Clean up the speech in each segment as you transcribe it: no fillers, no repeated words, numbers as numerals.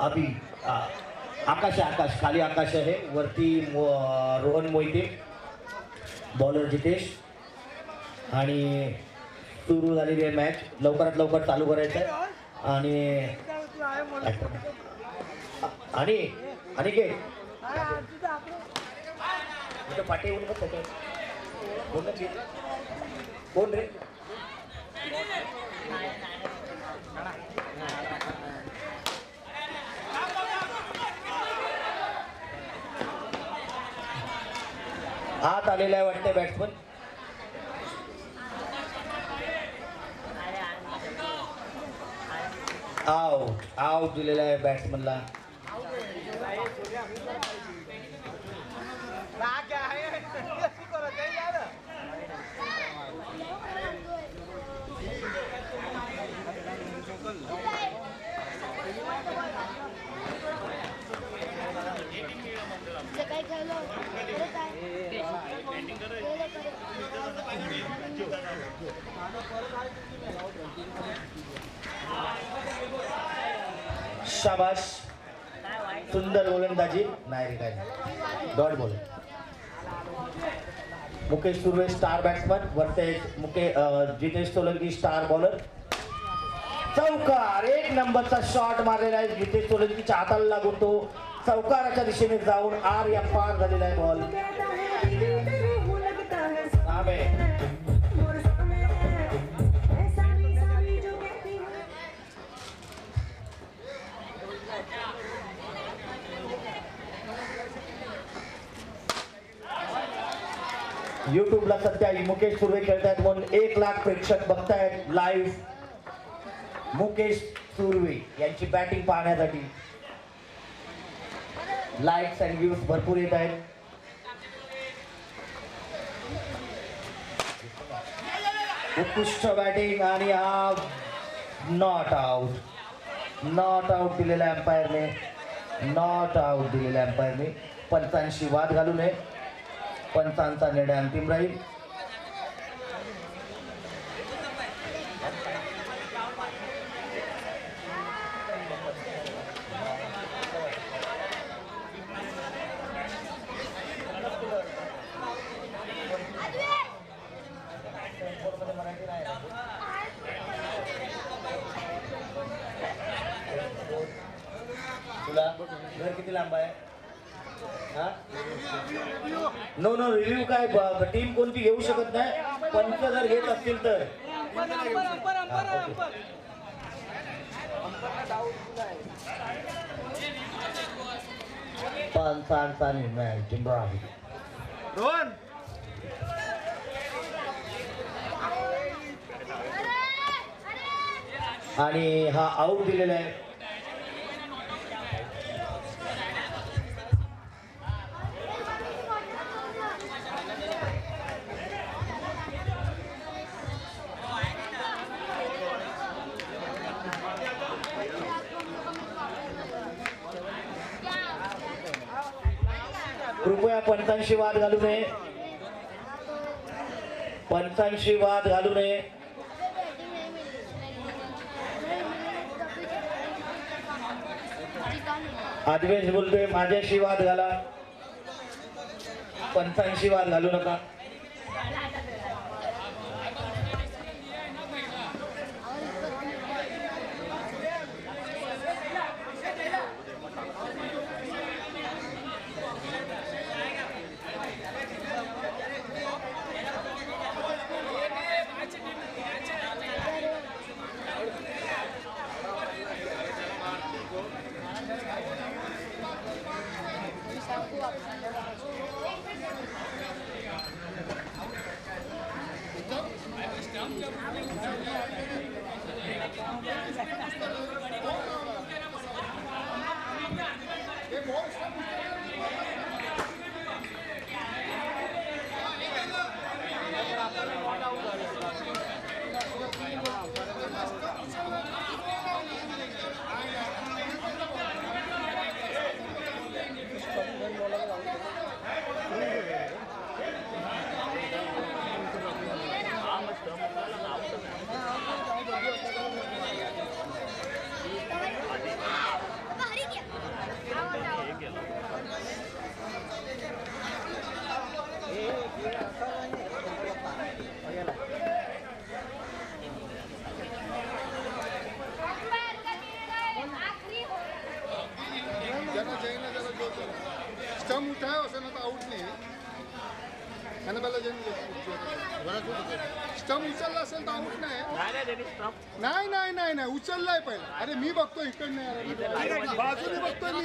अभि आकाश आकाश खाली आकाश आहे वरती रोहन मोहिते बॉलर जितेश आणि सुरू झालेली आहे मॅच लवकरात लवकर चालू करायचं आहे आणि अनिकेत पाठी येऊन कोण रे हात आलेला आहे वाटते बॅट्समन आउट दिलेला आहे बॅट्समनला शाबाश सुंदर गोलंदाजी नाही रे काय dot ball Mukesh Surve star batsman versus Jitesh Solanki star bowler चौकार एक नंबरचा शॉट मारलेला आहे जितेश सोलंकीच्या हाताला लागून तो चौकाराच्या दिशेने जाऊन आर या पार झालेला आहे बॉल यूट्यूबला सध्या मुकेश सुर्वे खेळतायत म्हणून 1 लाख प्रेक्षक बघतायत लाईव्ह मुकेश सुर्वे यांची बॅटिंग पाहण्यासाठी लाईक्स अँड व्ह्यूज भरपूर येत आहेत उत्कृष्ट बॅटिंग आणि हा नॉट आउट दिलेला अंपायरने नॉट आउट दिलेल्या अंपायरने पंचांशी वाद घालू नये पंचांचा निर्णय अंतिम राहील तुला घर किती लांब आहे नो रिव्ह्यू काय टीम कोणती घेऊ शकत नाही पंच जर घेत असतील तर पंचांचा निर्णय अंतिम राहील आणि हा आउट दिलेला आहे कृपया पंचांशी वाद घालू नये आदिवेश बोलतोय माझ्याशी वाद घाला पंचांशी वाद घालू नका स्टम उठायो असं ना तर आऊट नाही स्टम उचलला असेल तर आऊट नाही नाही नाही नाही नाही उचललाय पहिला अरे मी बघतो इकडनं बाजूने बघतोय मी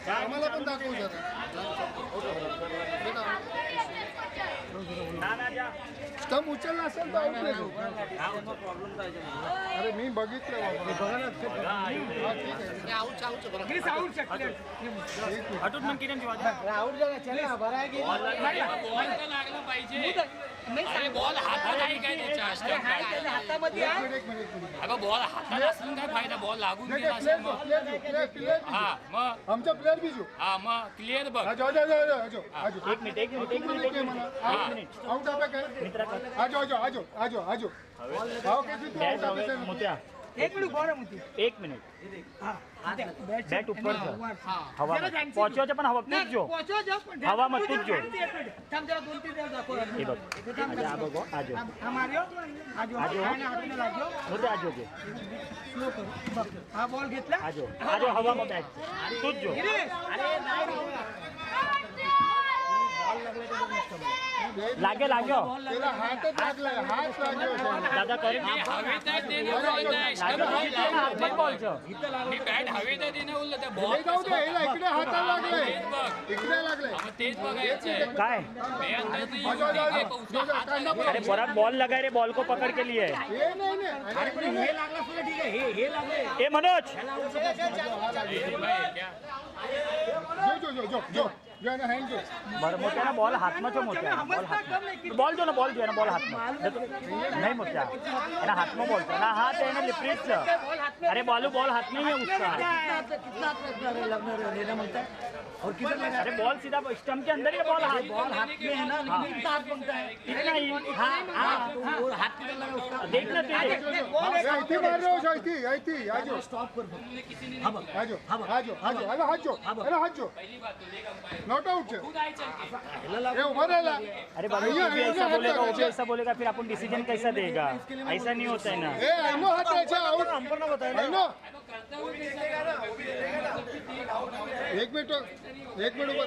आम्हाला पण दाखवू जरा स्टम उचलला असेल तर आऊट नाही अरे मी बघितलं बॉल हातात आहे काय बॉल हातात असून काय फायदा बॉल लागून गेला असेल मग हा मग आमचा प्लेअर बीजू हा मग क्लिअर बघ आजो एक मिनिट आउट आप आजो आजो भाव कैसे तू आउट आप मोत्या एक मिनिट बॉल एक मिनिट बैट ऊपर जो हवा पहुंचो पण हवा तूच जो हवा मत तूच जो थांब जरा 2-3 वेळा दाखव हे बघ आ बघो आजो हमारियो आजो लागो मोत्या आजो घे स्लो कर बघ हा बॉल घेतला आजो आजो हवा में बैट तूच जो लागे लागो त्याला हातच लागलाय हात लागलो दादा कर हवेत आहे ते नाही बॉलचं मी बॅट हवेत आहे ते नाही बोललं त्या बॉल हे जाऊ दे याला इकडे हाताला लागलाय इकडे लागलाय मग तेच बघायचंय काय अरे बड़ा बॉल लगा रे बॉल को पकड़ के लिए हे नाही हे लागला सुद्धा ठीक आहे हे लागले ए मनोज जो ना हैंड जो बरं मोठ्या ना बॉल हाथ में जो मोठ्या बॉल जो ना बॉल जो है ना बॉल हाथ में नहीं मोठ्या ना हाथ में बॉल ना हाथ है ना लिपरीट अरे बॉल हाथ में ही है उसका और किधर लगा अरे बॉल सीधा स्टंप के अंदर ही बॉल हाथ में है ना लेकिन इतना हाथ बनता है इतना ही और हाथ किधर लगा उसका देखना तुझे ऐती मार रहे हो ऐती आजो स्टॉप कर आजो अरे हाथ जो नॉट आउट ये उभा राहिला अरे बाबू वो भी ऐसा बोलेगा वो भी ऐसा बोलेगा फिर अपन डिसीजन कैसा देगा ऐसा नहीं होता है ना ए आइनो हाथ द्यायचा आउट हमको ना बताए आइनो एक मिनिट उभा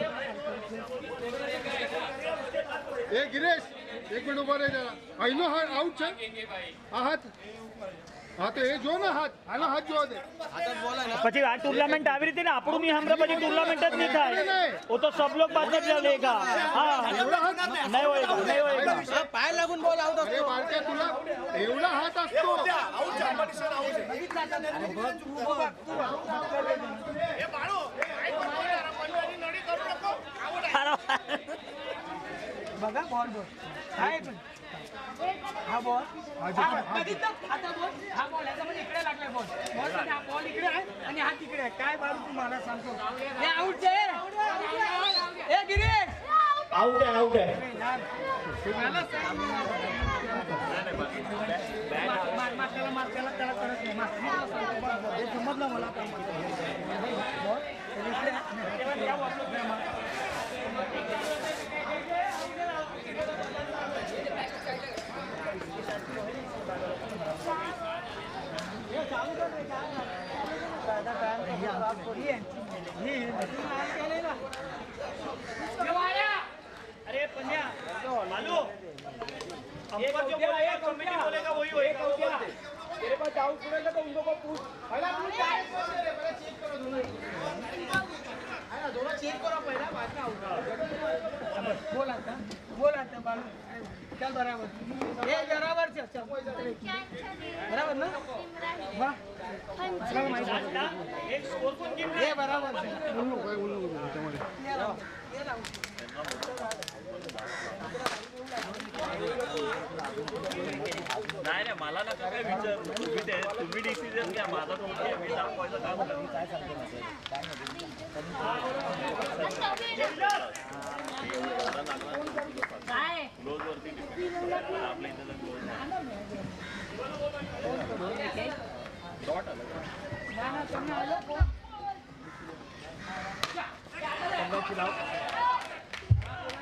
ए गिरीश एक मिनिट उभा राहा जरा आइनो हाथ आउट છે આ હાથ हाँ तो ये जो ना हाथ आना हाथ जो दे પછી આ ટુર્નામેન્ટ આવી રીતે ને આપણું નહીં હમણાં પછી ટુર્નામેન્ટ જ નહીં થાય वो तो सब लोग बाद में चलेगा हाँ नहीं होएगा पाय लागून बॉल आउट अरे बारक्या तुला एवढा हात असतो बघा बॉल हा बॉल बघितलं आता बॉल हा बॉल याचा म्हणजे इकडे लागलाय बॉल बॉल इकडे आहे आणि हा तिकडे आहे काय बाबू तुम्हाला सांगतो हे आउट आहे ए गिरीश आउट आहे मार त्याला करत नाही हे समजलं मला अरे पंजा लालू अंपर जो बोलेगा कमेटी बोलेगा वही होएगा तेरे पास डाउट पड़ेगा तो उनको को पूछ दोनों चेक करो पहला बाद में आऊंगा बोला था बालू चल बराबर ये बराबर चल बराबर ना वाह एक स्कोर कोण जिंकणार ये बराबर नाही रे मला नका काय विचार तुम्ही डिसिजन घ्या माझा तो मी दाखवायचं काम काय क्लोज वरती आपल्या इथं डॉट आलं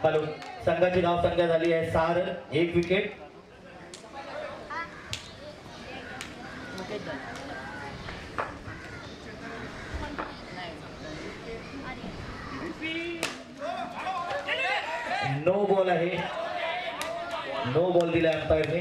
हॅलो संघाची धाव संख्या झाली आहे 6 रन 1 विकेट नो बॉल आहे, नो बॉल दिला अंपायरने.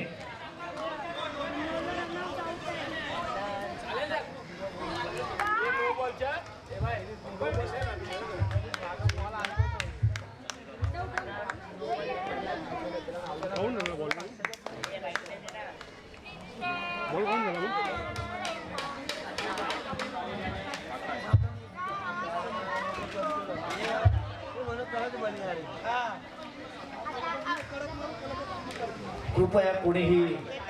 कृपया कोणीही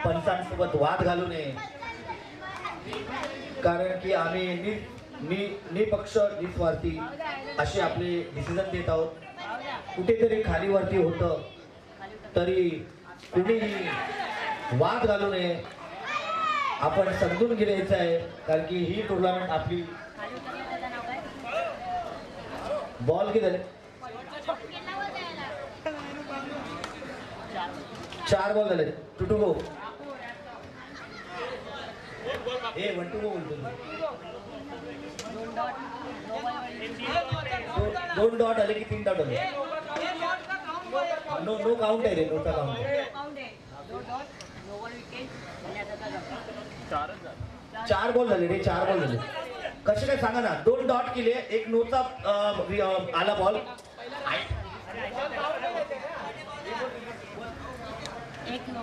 पंचांसोबत वाद घालू नये, कारण की आम्ही निपक्ष निस्वार्थी असे आपले डिसिजन देत आहोत. कुठेतरी खालीवरती होतं तरी कुणीही वाद घालू नये, आपण समजून घ्यायचं आहे, कारण की ही टुर्नामेंट आपली. बॉल किती झाले? 4 बॉल झाले. 2 to go. 1 to go बोलतो. 2 डॉट आले की 3 डॉट आले. नो काउंट आहे रे, नोचा काउंट. 4 बॉल झाले रे, 4 बॉल झाले. कसे काय सांगा ना. 2 डॉट केले, 1 नोचा आला बॉल. एक नो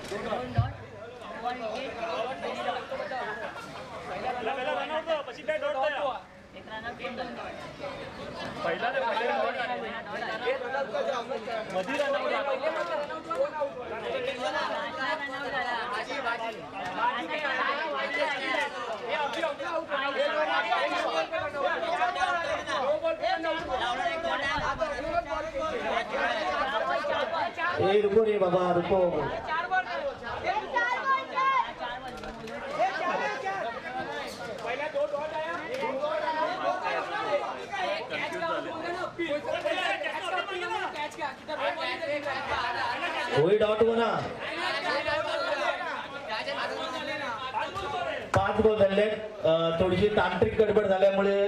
2 डॉट 1 विकेट एक रन आउट 2 डॉट रुको रे बाबा, रुको. कोई डॉट हो ना. 5 बॉल झाले. थोडीशी तांत्रिक गडबड झाल्यामुळे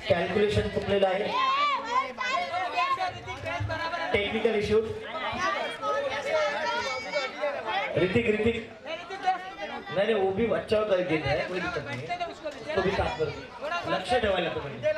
कॅल्क्युलेशन चुकलेलं आहे. Technical issues. ऋतिक नहीं वो भी अच्छा होता है, गेम है, कोई दिक्कत नहीं है. उसको भी साफ कर लक्ष ठेवायला तो पाहिजे.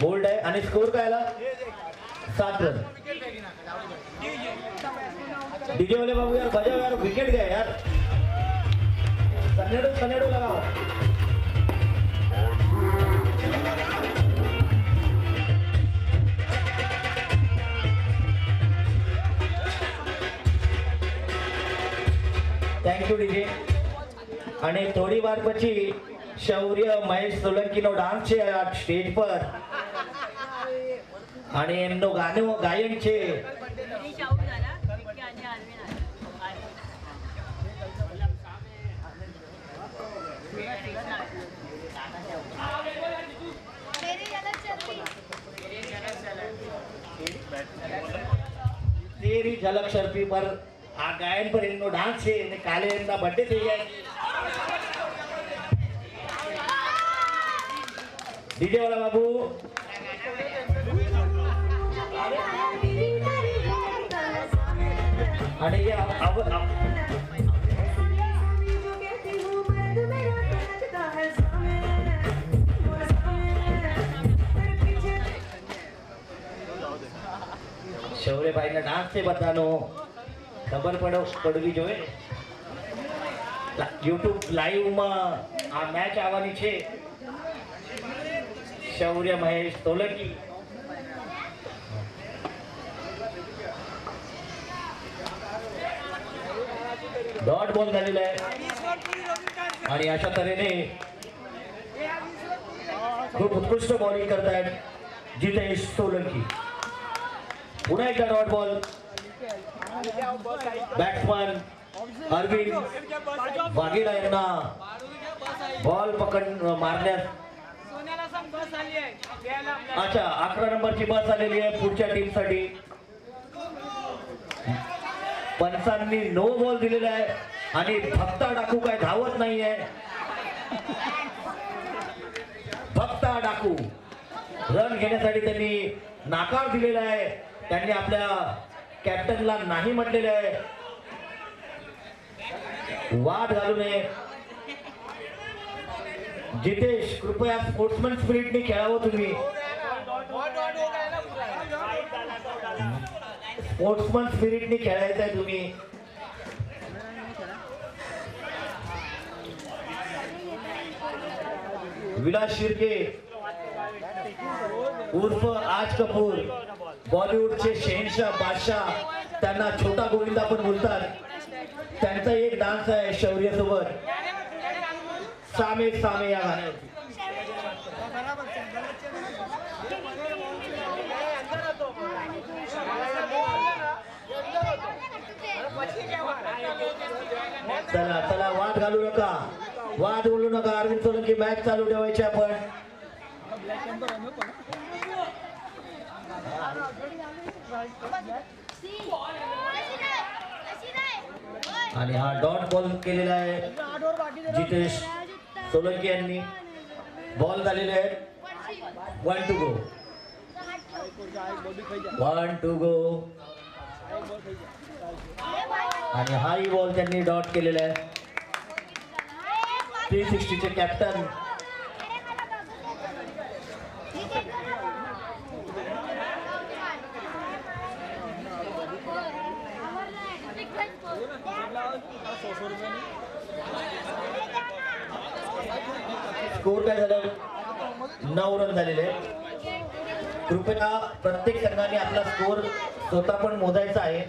बोल्ड आहे आणि स्कोर काय आला? 7 रन. डीजे वाले बाबू यार बजाओ यार, विकेट गया यार. कनेडो लगाओ. Thank you DJ. आणि थोड़ी बार પછી શૌર્ય મહેશ સોલંકીનો ડાન્સ છે આ સ્ટેજ પર, અને એમનો ગાયન છે. તેરી ઝલક શર્ફી પર આ ગાયન પર એમનો ડાન્સ છે, અને કાલે એમના બર્થડે થઈ જાય. डीजे वाला बाबू. आणि शौर्य भाई ना डांस से बतानो खबर પડવી જોઈએ. YouTube લાઈવ માં આ મેચ આવવાની છે. शौर्य महेश सोलंकी. डॉट बॉल झालेला आहे, आणि अशा तऱ्हेने खूप उत्कृष्ट बॉलिंग करतायत जितेश सोलंकी. पुन्हा एकदा dot ball. Batsman Arvind Vaghela यांना बॉल पकड मारण्यास सोन्याला सांग बस आली आहे घ्यायला आपल्याला. अच्छा 11 नंबरची बस आलेली आहे पुढच्या टीमसाठी. पंचांनी नो बॉल दिलेला आहे आणि भक्ता डाकू काय धावत नाहीये. भक्ता डाकू रन घेण्यासाठी त्यांनी नाकार दिलेला आहे. त्यांनी आपल्या कॅप्टनला नाही म्हटलेले आहे. वाद घालू नये. जितेश कृपया स्पोर्ट्समन स्पिरिटने खेळावं तुम्ही. स्पोर्ट्समन स्पिरिटने खेळायचं आहे तुम्ही. विलास शिर्के उर्फ आज कपूर बॉलिवूडचे शहेनशाह बादशाह, त्यांना छोटा गोविंदा पण बोलतात. त्यांचा एक डान्स आहे शौर्य सोबत, सामे सामे या गाण्यावरती. चला चला वाद घालू नका, वाद बोलू नका. अरविंद सोलंकी मॅच चालू ठेवायची आपण. आणि हा डॉट बॉल केलेला आहे जितेश सोलंकी यांनी. बॉल झालेले आहेत 1 to go. 1 to go. आणि हाही बॉल त्यांनी डॉट केलेला आहे. 360 चे कॅप्टन स्कोर काय झालं 9 रन झालेले. कृपया प्रत्येक संघाने आपला स्कोर स्वतः पण मोजायचा आहे.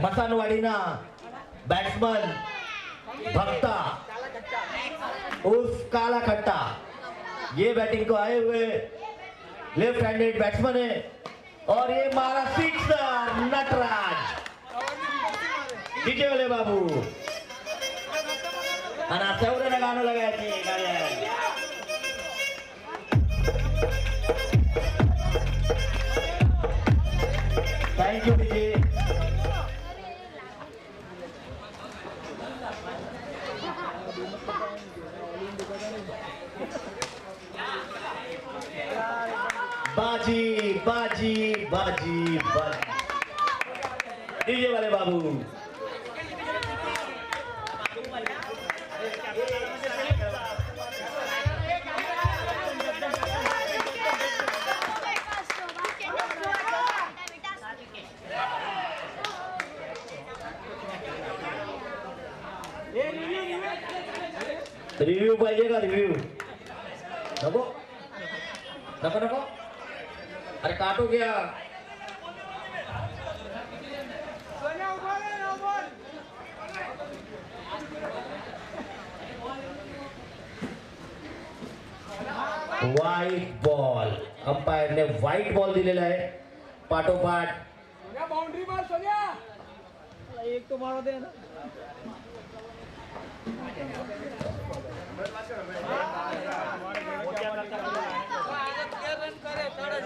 मसानवाडीना बैट्समैन भक्ता उस काला खट्टा, ये बैटिंग को आए हुए लेफ्ट हैंडेड बैट्समैन है और ये मारा सिक्सर नटराज. डीजे वाले बाबू आणि तेवढं गाणं लगायचे गाड्या. Thank you DJ. बाजी बाजी बाजी बाजी. डीजे वाले बाबू रिव्ह्यू पाहिजे का? रिव्ह्यू नको नको नको. अरे काटो गया. White ball. अंपायरने व्हाईट बॉल दिलेला आहे पाठोपाठ. बाउंड्री मार सोन्या. एक तो मारो दे ना.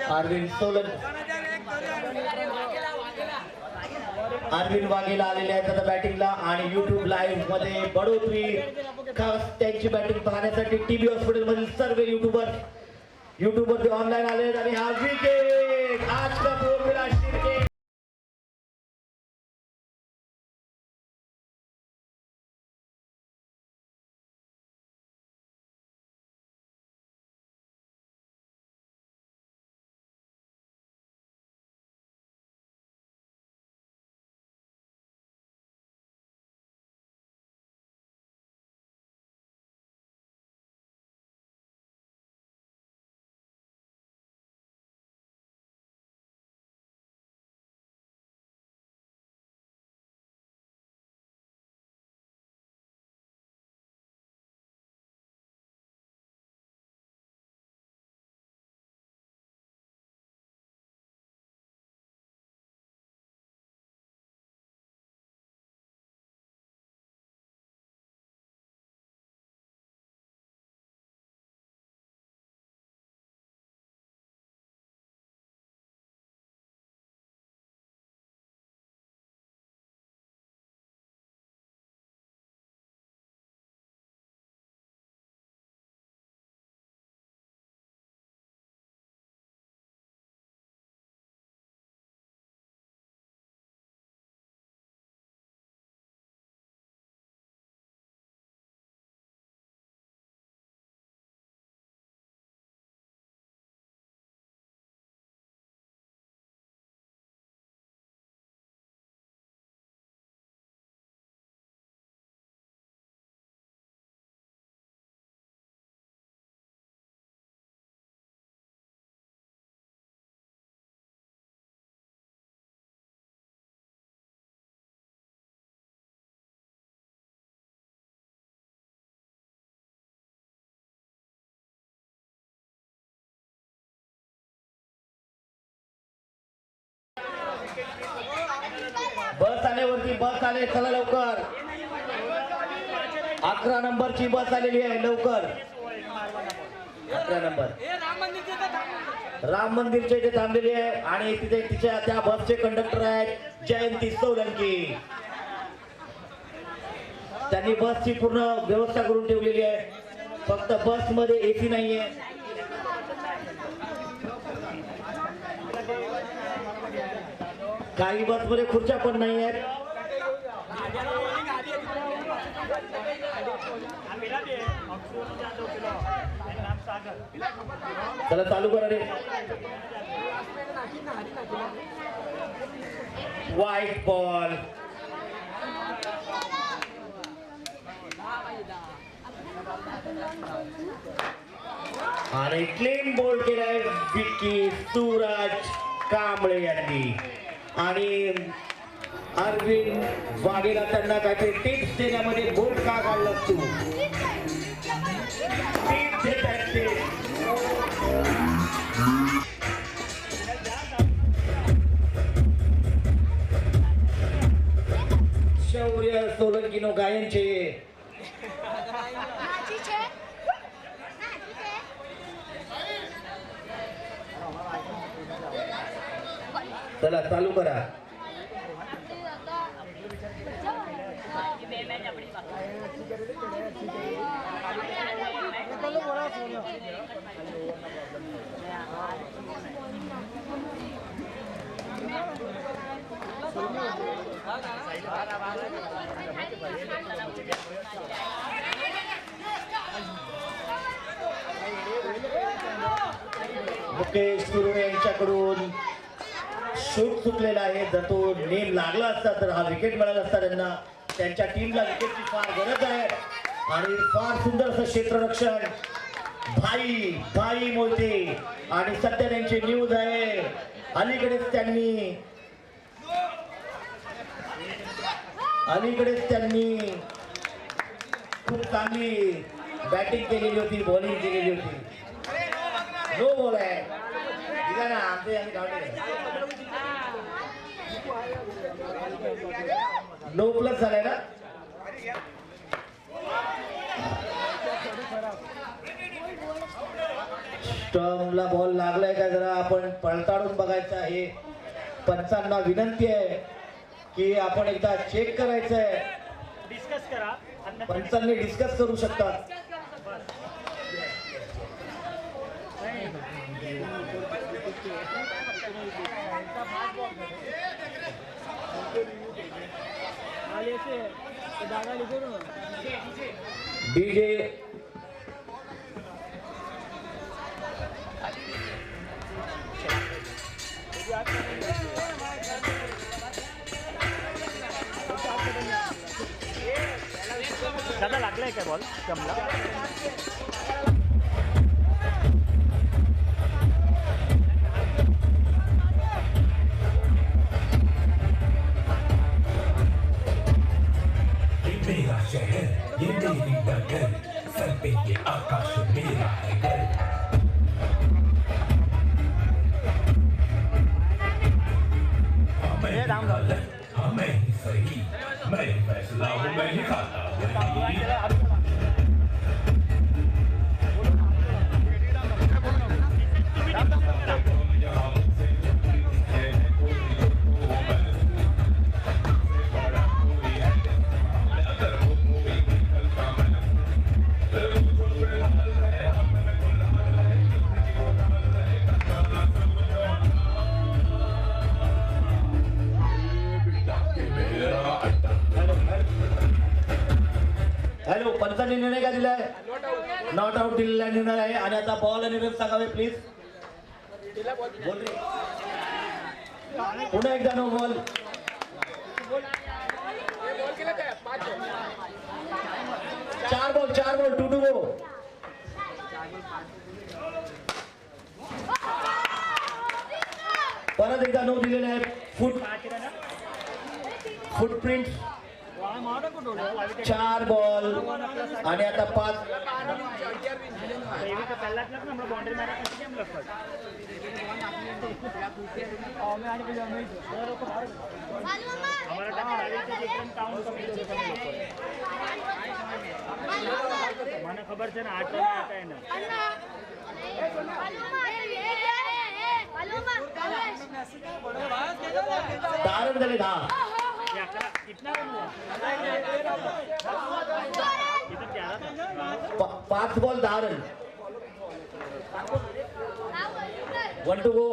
अरविंद सोलंकी अरविंद वाघेला आलेले आहेत आता बॅटिंगला. आणि युट्यूब लाईव्ह मध्ये बडोत्री खास त्यांची बॅटिंग पाहण्यासाठी टीबी हॉस्पिटल मधील सर्व युट्यूबर ऑनलाईन आले. आणि हा विकेट आज कपूर विलास शिर्के. बस आले वरती, बस आले, चला लवकर. 11 नंबरची बस आलेली आहे, लवकर. 11 नंबर राम मंदिरच्या इथे थांबलेली आहे आणि तिथे तिच्या त्या बसचे कंडक्टर आहेत जयंती सोलंकी. त्यांनी बसची पूर्ण व्यवस्था करून ठेवलेली आहे. फक्त बस मध्ये एसी नाहीये. काही बस मध्ये खुर्च्या पण नाही आहेत. चला चालू करा रे. White ball. आणि क्लीन बोल्ड केलाय विकी सूरज कांबळे यांनी. आणि अरविंद वाघेला त्यांना काहीतरी टिप्स देण्यामध्ये बोल्ड का काढला तू. टिप्स देत आहेत ते. शौर्य सोलंकीनो गायनचे. चला चालू करा. मुकेश सुर्वे यांच्याकडून शूट सुटलेला आहे. जर तो नेम लागला असता तर हा विकेट मिळाला असता त्यांना. त्यांच्या टीमला विकेटची फार गरज आहे आणि फार सुंदर असं क्षेत्ररक्षण भाई मोहिते. आणि सध्या त्यांची न्यूज आहे अलीकडेच त्यांनी खूप चांगली बॅटिंग केलेली होती, बॉलिंग केलेली होती. नो बॉल आहे ना आमचे नो प्लस झालाय ना. स्टंपला बॉल लागलाय का जरा आपण पडताळून बघायचं आहे. पंचांना विनंती आहे की आपण एकदा चेक करायचं आहे. डिस्कस करा. पंचांनी डिस्कस करू शकतात. डीजे दादा लागलाय काय बॉल जमला. मेरा शहर ये मेरी नगर, सर पे ये आकाश मेरा है घर. मैं गलत, हाँ मैं ही सही, मैं फैसला हूँ, मैं ही खाता वही. हॅलो, पंचांनी निर्णय का दिलाय? नॉट आउट दिलेला निर्णय आहे. आणि आता बॉल आणि रन सांगावे प्लीज. बोल रे. पुन्हा एकदा नो बॉल. चार बॉल 2 गो. परत एकदा नो दिलेला आहे. फुटप्रिंट 4 बॉल आणि आता 5 बाउंड्री मारा हमारा काउंट મને ખબર છે ને 8 રન હતા એને दारण झाले 10 कितना रन हुआ इधर 5 बॉल 10 रन 1 to go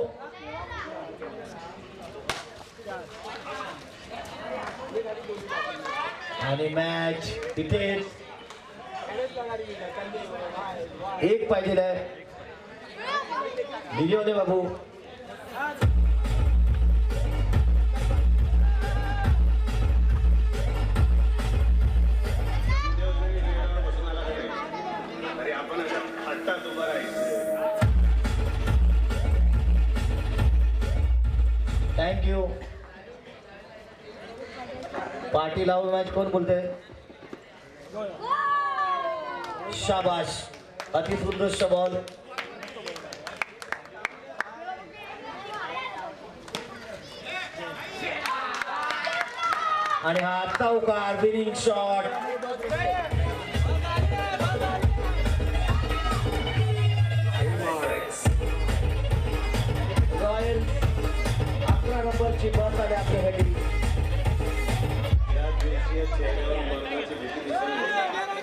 आणि मॅच तिथे एक पाहिजे आहे दिली होते बाबू थँक्यू पार्टी लावून मॅच कोण बोलते शाबाश अति सुंदर बॉल आणि हा चौकार विनिंग शॉट रॉयल 11 नंबरची बस आली आपल्यासाठी